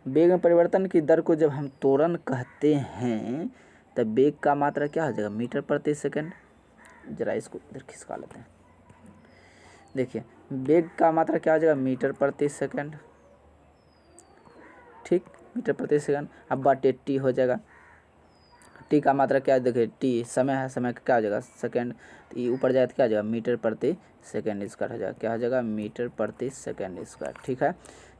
वेग में परिवर्तन की दर को जब हम त्वरण कहते हैं तब वेग का मात्रा क्या हो जाएगा? मीटर प्रति सेकंड। जरा इसको इधर खिसका लेते हैं। देखिए वेग का मात्रा क्या हो जाएगा? मीटर प्रति सेकंड, ठीक, मीटर प्रति सेकंड। अब बटे टी हो जाएगा। टी का मात्रा क्या है? देखिए टी समय है, समय का क्या हो जाएगा? सेकंड। तो ये ऊपर जाए तो क्या हो जाएगा? मीटर प्रति सेकंड स्क्वायर हो जाएगा। क्या हो जाएगा? मीटर प्रति सेकंड स्क्वायर, ठीक है।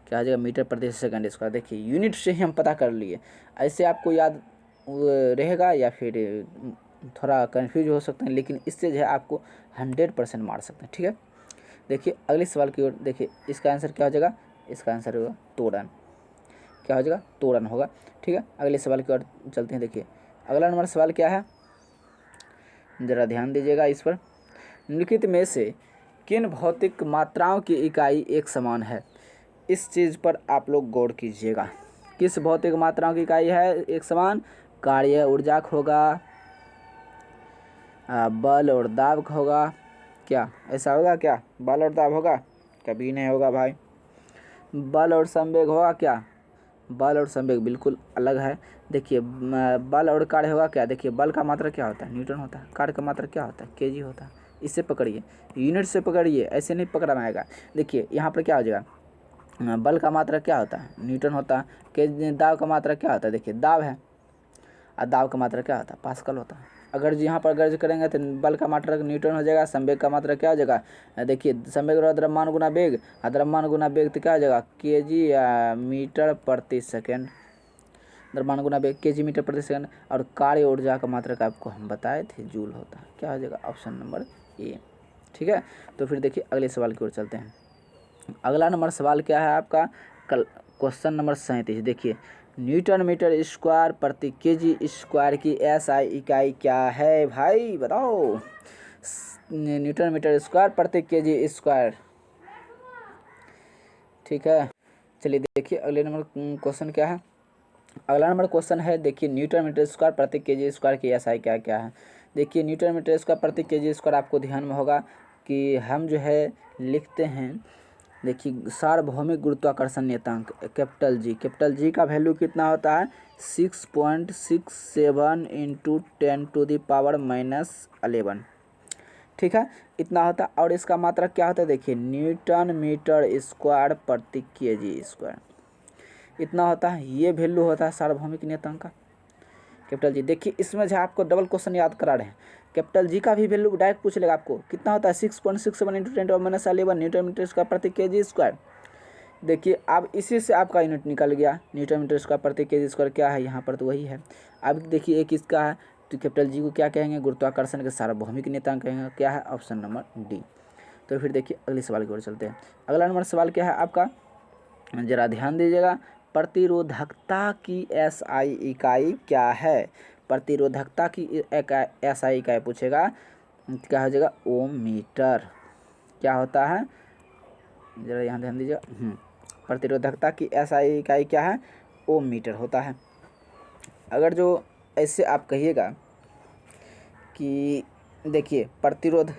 क्या हो जाएगा? मीटर प्रति सेकंड स्क्वायर। देखिए यूनिट से ही हम पता कर लिए। ऐसे आपको याद रहेगा या फिर थोड़ा कन्फ्यूज हो सकते हैं, लेकिन इससे जो है आपको 100% मार सकते हैं, ठीक है। देखिए अगले सवाल की ओर। देखिए इसका आंसर क्या हो जाएगा? इसका आंसर होगा त्वरण। क्या हो जाएगा? त्वरण होगा, ठीक है। अगले सवाल की ओर चलते हैं। देखिए अगला नंबर सवाल क्या है, ज़रा ध्यान दीजिएगा इस पर। निम्नलिखित में से किन भौतिक मात्राओं की इकाई एक समान है? इस चीज़ पर आप लोग गौर कीजिएगा। किस भौतिक मात्राओं की इकाई है एक समान? कार्य ऊर्जा का होगा, बल और दाब का होगा। क्या ऐसा होगा? क्या बल और दाब होगा? कभी नहीं होगा भाई। बल और संवेग होगा? क्या बल और संवेग बिल्कुल अलग है। देखिए बल और कार्य होगा क्या? देखिए बल का मात्रा क्या होता है? न्यूटन होता है। कार्य का मात्रा क्या होता है? केजी होता है। इससे पकड़िए, यूनिट से पकड़िए, ऐसे नहीं पकड़ा आएगा। देखिए यहाँ पर क्या हो जाएगा? बल का मात्रा क्या होता है? न्यूटन होता है। के दाब का मात्रा क्या होता है? देखिए दाब है, और दाब का मात्रा क्या होता है? पास्कल होता है। अगर यहाँ पर गर्ज करेंगे तो बल का मात्रा न्यूटन हो जाएगा, संवेग का मात्रा क्या हो जाएगा? देखिए संवेग और द्रव्यमान गुना वेग, और द्रव्यमान गुना वेग तो क्या हो जाएगा? केजी या मीटर प्रति सेकंड। द्रव्यमान गुना वेग केजी मीटर प्रति सेकंड। और कार्य ऊर्जा का मात्रक आपको हम बताए थे, जूल होता है। क्या हो जाएगा? ऑप्शन नंबर ए, ठीक है। तो फिर देखिए अगले सवाल की ओर चलते हैं। अगला नंबर सवाल क्या है आपका? Question number 37। देखिए न्यूटन मीटर स्क्वायर प्रति केजी स्क्वायर की SI इकाई क्या है भाई? बताओ। न्यूटन मीटर स्क्वायर प्रति केजी स्क्वायर, ठीक है। चलिए देखिए अगले नंबर क्वेश्चन क्या है। अगला नंबर क्वेश्चन है, देखिए न्यूटन मीटर स्क्वायर प्रति केजी स्क्वायर की SI क्या क्या है? देखिए न्यूटन मीटर स्क्वायर प्रति केजी स्क्वायर आपको ध्यान में होगा कि हम जो है लिखते हैं देखिए सार्वभौमिक गुरुत्वाकर्षण नियतांक कैपिटल जी का वैल्यू कितना होता है 6.67 इंटू 10⁻⁻11। ठीक है, इतना होता है। और इसका मात्रक क्या होता है देखिए न्यूटन मीटर स्क्वायर प्रति केजी स्क्वायर, इतना होता है। ये वैल्यू होता है सार्वभौमिक नियतांक का कैपिटल जी। देखिए इसमें जो आपको डबल क्वेश्चन याद करा रहे हैं, कैपिटल जी का भी वैल्यू डायरेक्ट पूछ लेगा आपको कितना होता है 6.67 इंटू 10⁻11 न्यूटन मीटर स्क्वायर प्रति केजी स्क्वायर। देखिए अब इसी से आपका यूनिट निकल गया, न्यूटन मीटर स्क्वायर प्रति केजी स्क्वायर क्या है यहाँ पर, तो वही है। अब देखिए एक इसका है, तो कैपिटल जी को क्या कहेंगे गुरुत्वाकर्षण के सार्वभौमिक नियतांक कहेंगे, क्या है ऑप्शन नंबर डी। तो फिर देखिए अगले सवाल की ओर चलते हैं। अगला नंबर सवाल क्या है आपका, जरा ध्यान दीजिएगा, प्रतिरोधकता की एसआई इकाई क्या है। प्रतिरोधकता की एसआई इकाई पूछेगा, क्या हो जाएगा ओम मीटर। क्या होता है, जरा यहाँ ध्यान दीजिएगा, प्रतिरोधकता की एसआई इकाई क्या है ओम मीटर होता है। अगर जो ऐसे आप कहिएगा कि देखिए प्रतिरोध,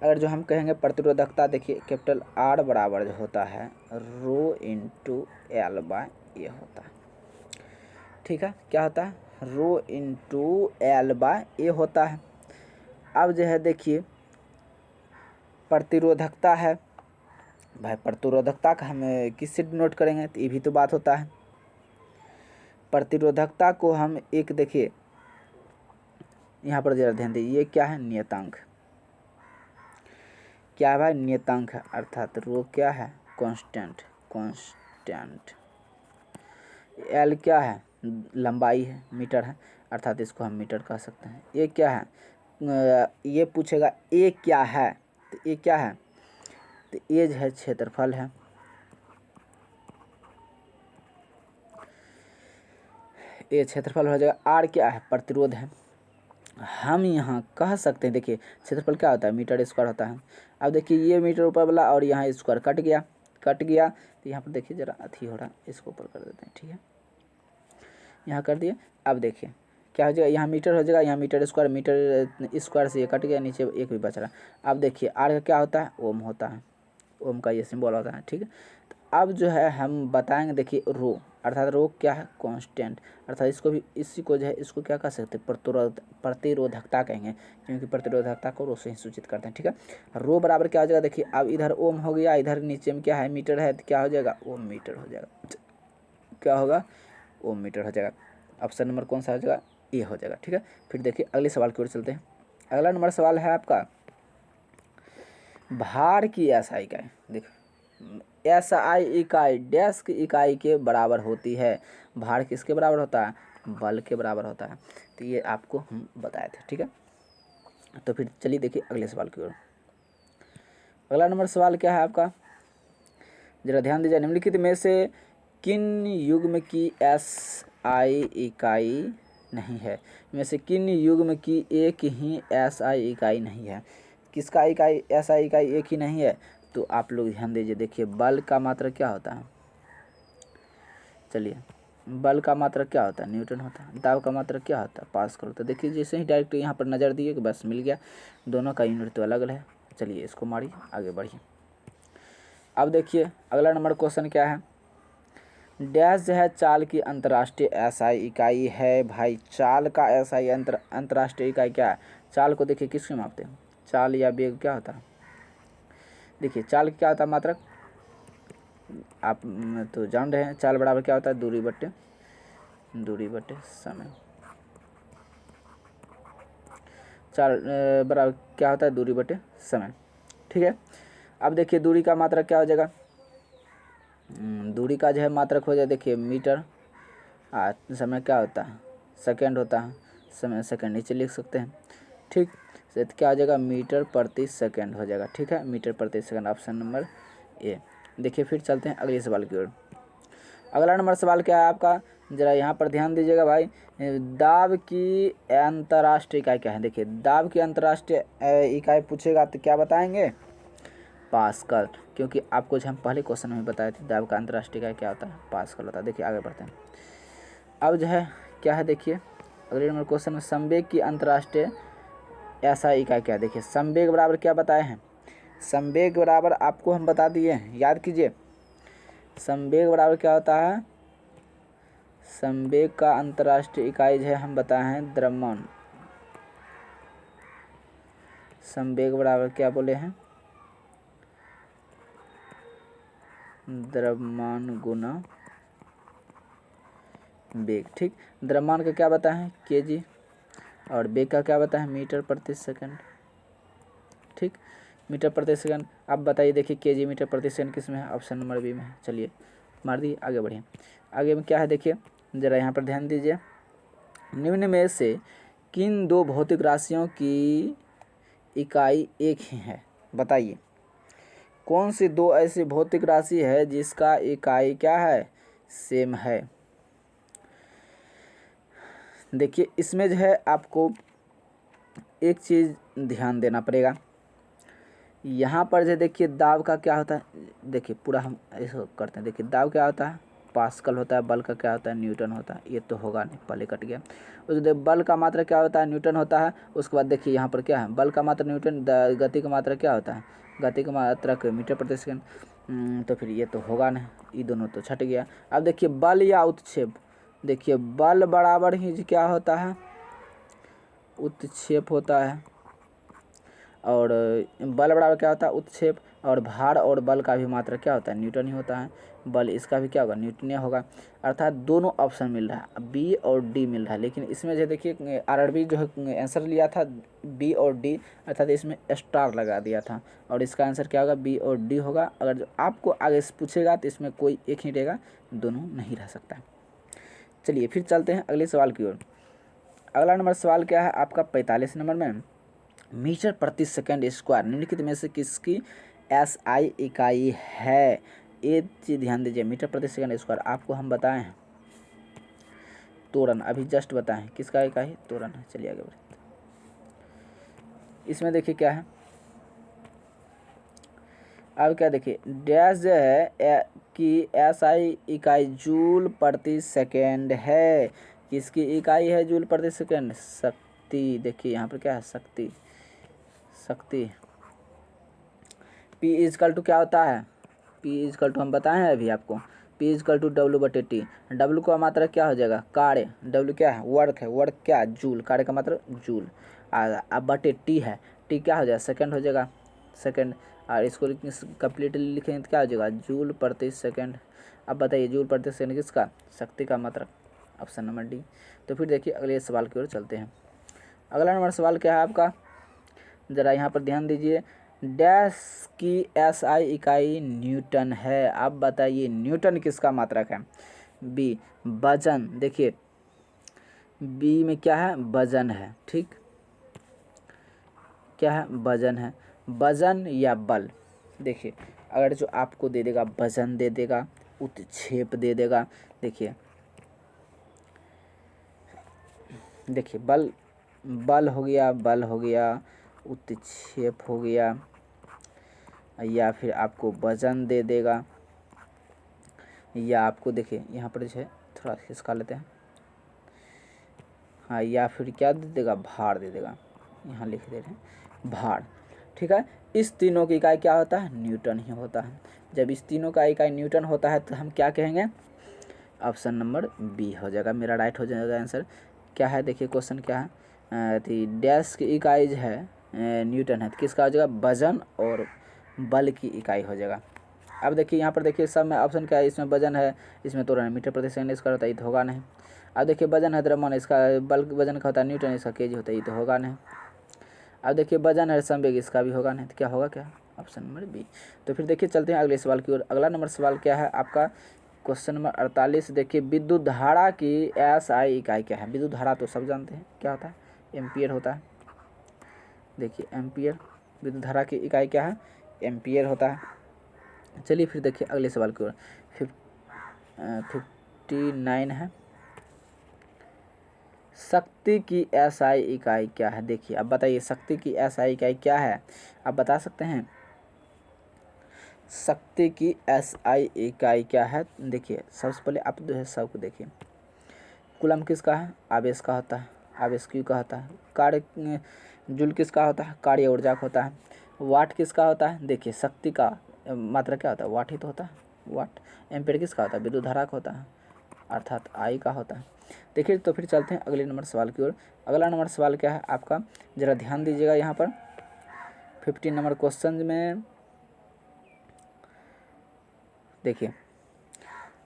अगर जो हम कहेंगे प्रतिरोधकता, देखिए कैपिटल आर बराबर जो होता है रो इंटू एल बाय ए होता है। ठीक है, क्या होता है रो इंटू एल बाय ए होता है। अब जो है देखिए प्रतिरोधकता है भाई, प्रतिरोधकता का हम किससे नोट करेंगे, तो ये भी तो बात होता है। प्रतिरोधकता को हम एक देखिए यहाँ पर जरा ध्यान दीजिए, ये क्या है नियतांक, क्या है भाई नियतांक है, अर्थात रो क्या है कांस्टेंट, एल क्या है लंबाई है, मीटर है, अर्थात इसको हम मीटर कह सकते हैं। ये क्या है, ये पूछेगा ए क्या है, तो ए क्या है, तो ए जो है क्षेत्रफल है, ए क्षेत्रफल हो जाएगा। आर क्या है प्रतिरोध है। हम यहाँ कह सकते हैं देखिए क्षेत्रफल क्या होता है मीटर स्क्वायर होता है। अब देखिए ये मीटर ऊपर वाला और यहाँ स्क्वायर कट गया, तो यहाँ पर देखिए जरा अथी हो रहा है, इसको ऊपर कर देते हैं। ठीक है, यहाँ कर दिए। अब देखिए क्या हो जाएगा, यहाँ मीटर हो जाएगा, यहाँ मीटर स्क्वायर से ये कट गया, नीचे एक भी बच रहा। अब देखिए आर का क्या होता है ओम होता है, ओम का ये सिंबल होता है। ठीक है, तो अब जो है हम बताएंगे देखिए रो, अर्थात रो क्या है कांस्टेंट, अर्थात इसको भी इसी को जो है इसको क्या कह सकते हैं प्रतिरोधकता कहेंगे, क्योंकि प्रतिरोधकता को रो से ही सूचित करते हैं। ठीक है, रो बराबर क्या हो जाएगा देखिए, अब इधर ओम हो गया, इधर नीचे में क्या है मीटर है, तो क्या हो जाएगा ओम मीटर हो जाएगा, क्या होगा ओम मीटर हो जाएगा। ऑप्शन नंबर कौन सा हो जाएगा ए हो जाएगा। ठीक है, फिर देखिए अगले सवाल की ओर चलते हैं। अगला नंबर सवाल है आपका भार की एसआई इकाई। देखो एसआई इकाई डैश की इकाई के बराबर होती है। भार किसके बराबर होता है, बल के बराबर होता है। तो ये आपको हम बताए थे। ठीक है, तो फिर चलिए देखिए अगले सवाल की ओर। अगला नंबर सवाल क्या है आपका, जरा ध्यान दीजिए, निम्नलिखित में से किन युग्म की एसआई इकाई नहीं है, इनमें से किन युग्म की एक ही एसआई इकाई नहीं है। किसका इकाई एसआई इकाई एक ही नहीं है, तो आप लोग ध्यान दीजिए। देखिए बल का मात्रक क्या होता है, चलिए बल का मात्रक क्या होता है न्यूटन होता है, दाब का मात्रक क्या होता है पास्कल होता है। देखिए जैसे ही डायरेक्ट यहाँ पर नज़र दिए कि बस मिल गया, दोनों का यूनिट तो अलग अलग है। चलिए इसको मारिए आगे बढ़िए। अब देखिए अगला नंबर क्वेश्चन क्या है, डैश जो है चाल की अंतर्राष्ट्रीय एसआई इकाई है। भाई चाल का एसआई अंतर्राष्ट्रीय इकाई क्या है, चाल को देखिए किससे मापते हैं, चाल या वेग क्या होता है। देखिए चाल क्या होता है मात्रक, आप तो जान रहे हैं, चाल बराबर क्या होता है दूरी बटे समय। चाल बराबर क्या होता है दूरी बटे समय। ठीक है, अब देखिए दूरी का मात्रक क्या हो जाएगा, दूरी का जो है मात्रक हो जाए देखिए मीटर, समय क्या होता है सेकंड होता है, समय सेकंड नीचे लिख सकते हैं। ठीक, तो क्या हो जाएगा मीटर प्रति सेकंड हो जाएगा। ठीक है, मीटर प्रति सेकंड ऑप्शन नंबर ए। देखिए फिर चलते हैं अगले सवाल की ओर। अगला नंबर सवाल क्या है आपका, जरा यहाँ पर ध्यान दीजिएगा भाई, दाब की अंतर्राष्ट्रीय इकाई क्या है। देखिए दाब की अंतर्राष्ट्रीय इकाई पूछेगा तो क्या बताएंगे पास्कल, क्योंकि आपको जो हम पहले क्वेश्चन में बताए थे दाब का अंतर्राष्ट्रीय इकाई क्या होता है पास्कल होता है। देखिए आगे बढ़ते हैं। अब जो है क्या है देखिए अगले नंबर क्वेश्चन में संवेग की अंतर्राष्ट्रीय एसआई इकाई क्या है। देखिए संवेग बराबर क्या बताए हैं, संवेग बराबर आपको हम बता दिए हैं, याद कीजिए। संवेग बराबर क्या होता है? संवेग का अंतर्राष्ट्रीय इकाई है हम बताए हैं द्रव्यमान। संवेग बराबर क्या बोले हैं? द्रव्यमान गुना वेग। ठीक, द्रव्यमान का क्या बताए हैं? केजी, और वेग का क्या बताए हैं? मीटर प्रति सेकंड। ठीक, मीटर प्रति सेकंड। अब बताइए, देखिए केजी मीटर प्रति सेकंड किस में है? ऑप्शन नंबर बी में है। चलिए मार दिए, आगे बढ़िए। आगे में क्या है देखिए, ज़रा यहाँ पर ध्यान दीजिए। निम्न में से किन दो भौतिक राशियों की इकाई एक ही है? बताइए कौन सी दो ऐसी भौतिक राशि है जिसका इकाई क्या है? सेम है। देखिए इसमें जो है आपको एक चीज़ ध्यान देना पड़ेगा। यहाँ पर जो देखिए दाब का क्या होता है, देखिए पूरा हम ऐसा करते हैं। देखिए दाब क्या होता है? पास्कल होता है। बल का क्या होता है? न्यूटन होता है। ये तो होगा नहीं, पहले कट गया। उस बल का मात्रा क्या होता है? न्यूटन होता है। उसके बाद देखिए यहाँ पर क्या है? बल का मात्रा न्यूटन, गति का मात्रा क्या होता है? गति का मात्रा मीटर प्रति सेकंड। तो फिर ये तो होगा नहीं, ये दोनों तो छट गया। अब देखिए बल या उत्क्षेप, देखिए बल बराबर ही क्या होता है? उत्क्षेप होता है। और बल बराबर क्या होता है? उत्क्षेप। और भार और बल का भी मात्रा क्या होता है? न्यूटन ही होता है। बल इसका भी क्या होगा? न्यूटन होगा। अर्थात दोनों ऑप्शन मिल रहा है, बी और डी मिल रहा है। लेकिन इसमें जो देखिए आरआरबी जो है आंसर लिया था बी और डी, अर्थात इसमें स्टार लगा दिया था। और इसका आंसर क्या होगा? बी और डी होगा। अगर जो आपको आगे से पूछेगा तो इसमें कोई एक ही रहेगा, दोनों नहीं रह सकता। चलिए फिर चलते हैं अगले सवाल की ओर। अगला नंबर सवाल क्या है आपका? 45 नंबर में, मीटर प्रति सेकंड स्क्वायर निम्नलिखित में से किसकी एसआई इकाई है? ये चीज़ ध्यान दीजिए। मीटर प्रति सेकंड स्क्वायर आपको हम बताए हैं त्वरण, अभी जस्ट बताएं किसका इकाई? त्वरण है। चलिए आगे बढ़ते। इसमें देखिए क्या है, अब क्या देखिए डैश जो है कि एसआई इकाई जूल प्रति सेकंड है। किसकी इकाई है जूल प्रति सेकंड? शक्ति। देखिए यहाँ पर क्या है? शक्ति। शक्ति। P इजकल टू क्या होता है? P इजकल टू हम बताए हैं अभी आपको, P is equal to W/T। W का मात्रा क्या हो जाएगा? कार्य। W क्या है? वर्क है। वर्क क्या? जूल। कार्य का मात्रा जूल। अब बटे T है, T क्या हो जाएगा? सेकंड हो जाएगा। सेकंड। और इसको कंप्लीटली लिखेंगे तो क्या हो जाएगा? जूल प्रति सेकंड। अब बताइए जूल प्रति सेकंड किसका? शक्ति का मात्रा। Option number D. तो फिर देखिए अगले सवाल की ओर चलते हैं। अगला नंबर सवाल क्या है आपका? ज़रा यहाँ पर ध्यान दीजिए। डैश की एसआई इकाई न्यूटन है। आप बताइए न्यूटन किसका मात्रक है? बी वजन। देखिए बी में क्या है? वजन है। ठीक, क्या है? वजन है। वजन या बल। देखिए अगर जो आपको दे देगा वजन दे देगा, उत्क्षेप दे देगा। देखिए देखिए बल, बल हो गया, बल हो गया, उत्क्षेप हो गया, या फिर आपको वजन दे देगा, या आपको देखिए यहाँ पर जो है थोड़ा खिसका लेते हैं, हाँ, या फिर क्या दे देगा? भार दे देगा। यहाँ लिख दे रहे हैं भार। ठीक है, इस तीनों की इकाई क्या होता है? न्यूटन ही होता है। जब इस तीनों का इकाई न्यूटन होता है तो हम क्या कहेंगे? ऑप्शन नंबर बी हो जाएगा, मेरा राइट हो जाएगा आंसर। क्या है देखिए क्वेश्चन क्या है? डैश की इकाई जो है न्यूटन है, तो किसका हो जाएगा? वजन और बल की इकाई हो जाएगा। अब देखिए यहाँ पर देखिए सब में ऑप्शन क्या है? इसमें वजन है, इसमें त्वरण है। मीटर प्रति सेकंड इसका होता है, ये तो होगा नहीं। अब देखिए वजन है द्रव्यमान, इसका बल वजन का होता है न्यूटन, इसका केजी होता है, ये तो होगा नहीं। अब देखिए वजन है संवेग, इसका भी होगा नहीं, तो क्या होगा? क्या? Option number B. तो फिर देखिए चलते हैं अगले सवाल की ओर। अगला नंबर सवाल क्या है आपका? Question number 48। देखिए विद्युत धारा की एसआई इकाई क्या है? विद्युत धारा तो सब जानते हैं क्या होता है? एम्पियर होता है। देखिए एम्पियर, विद्युत धारा की इकाई क्या है? एम्पियर होता है। चलिए फिर देखिए अगले सवाल की ओर। 59 है। शक्ति की एसआई इकाई क्या है? देखिए अब बताइए शक्ति की एसआई इकाई क्या है? आप बता सकते हैं शक्ति की एसआई इकाई क्या है? देखिए सबसे पहले आप जो है सबको देखिए, कूलम किसका है? आवेश का होता है। आवेश क्यू का होता है। कार्य जूल किसका होता है? कार्य ऊर्जा का होता है। वाट किसका होता है? देखिए शक्ति का मात्रा क्या होता है? वाट ही तो होता है, वाट। एम्पीयर किसका होता है? विद्युत धारा का होता है, अर्थात आई का होता है। देखिए तो फिर चलते हैं अगले नंबर सवाल की ओर। अगला नंबर सवाल क्या है आपका, ज़रा ध्यान दीजिएगा यहाँ पर 15 नंबर क्वेश्चन में। देखिए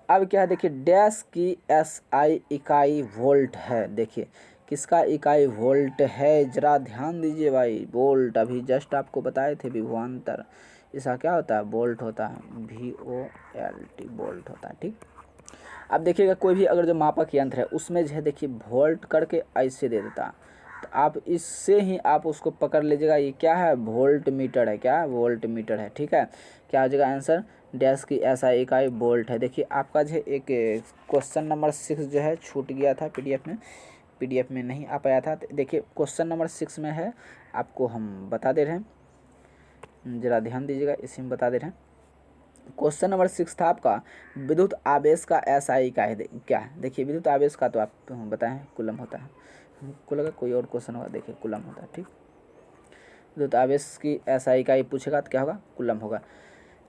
अब क्या है, देखिए डैश की SI इकाई वोल्ट है। देखिए किसका इकाई वोल्ट है, जरा ध्यान दीजिए भाई। वोल्ट अभी जस्ट आपको बताए थे विभवांतर, इसका क्या होता है? वोल्ट होता है, VOLT वोल्ट होता है। ठीक, अब देखिएगा कोई भी अगर जो मापक यंत्र है उसमें जो है देखिए वोल्ट करके ऐसे दे देता, तो आप इससे ही आप उसको पकड़ लीजिएगा, ये क्या है? वोल्ट मीटर है। क्या? वोल्ट मीटर है। ठीक है, क्या हो जाएगा आंसर? डैश की SI इकाई वोल्ट है। देखिए आपका जो एक क्वेश्चन नंबर 6 जो है छूट गया था PDF में नहीं आ पाया था। तो देखिए क्वेश्चन नंबर 6 में है, आपको हम बता दे रहे हैं, ज़रा ध्यान दीजिएगा, इसी में बता दे रहे हैं। क्वेश्चन नंबर 6 था आपका, विद्युत आवेश का SI इकाई क्या है? देखिए विद्युत आवेश का तो आप बताएं कूलम होता है, हमको लगा कोई और क्वेश्चन होगा, देखिए कूलम होता है। ठीक, विद्युत आवेश की SI इकाई पूछेगा तो क्या होगा? कूलम होगा।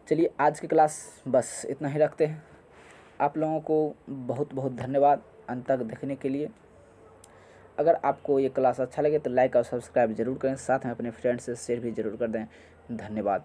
चलिए आज की क्लास बस इतना ही रखते हैं। आप लोगों को बहुत बहुत धन्यवाद अंत तक देखने के लिए। अगर आपको ये क्लास अच्छा लगे तो लाइक और सब्सक्राइब जरूर करें, साथ में अपने फ्रेंड्स से शेयर भी जरूर कर दें। धन्यवाद।